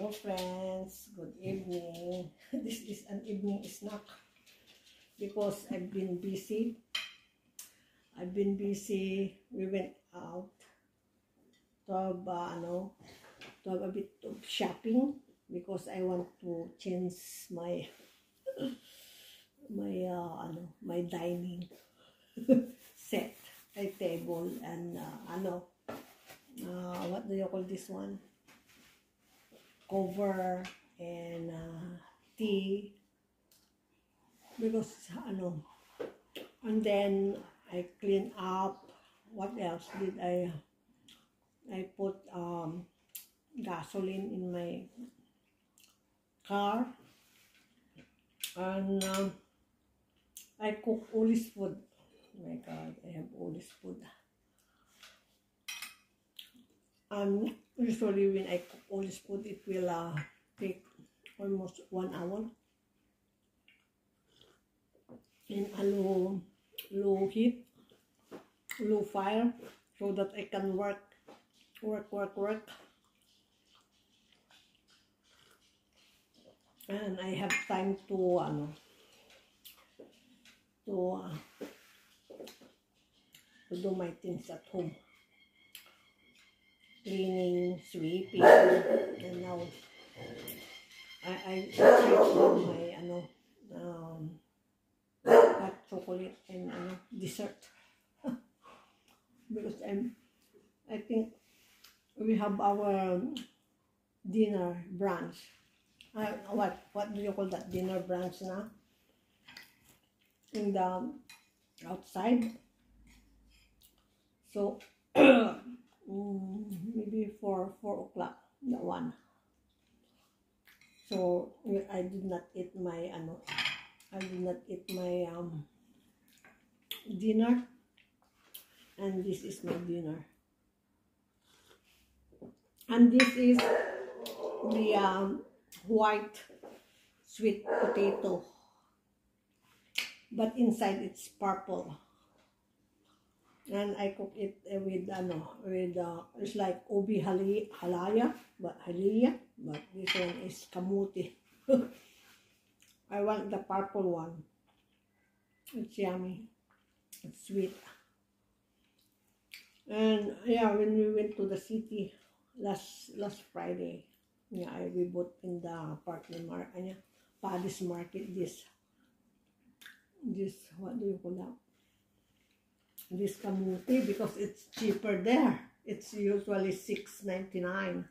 Hello friends, good evening. This is an evening snack because I've been busy. We went out to have, a bit of shopping because I want to change my my dining set, my table, and what do you call this one? Cover and tea, because and then I clean up. What else did I put gasoline in my car, and I cook Uli's food. Oh my God, I have Uli's food. Usually when I cook Uli's food, it will take almost 1 hour in a low heat, low fire, so that I can work. And I have time to do my things at home. Cleaning, sweeping, and now I do my hot chocolate and dessert because I think we have our dinner brunch. What do you call that, dinner brunch now? In the outside. So maybe 4 o'clock, that one. So I did not eat my dinner, and this is my dinner. And this is the white sweet potato, but inside it's purple. And I cook it with it's like ubi halaya, but this one is kamuti. I want the purple one. It's yummy. It's sweet. And yeah, when we went to the city last Friday, yeah, we bought in the Paddy's Market this what do you call that? This kamuti, because it's cheaper there. It's usually $6.99.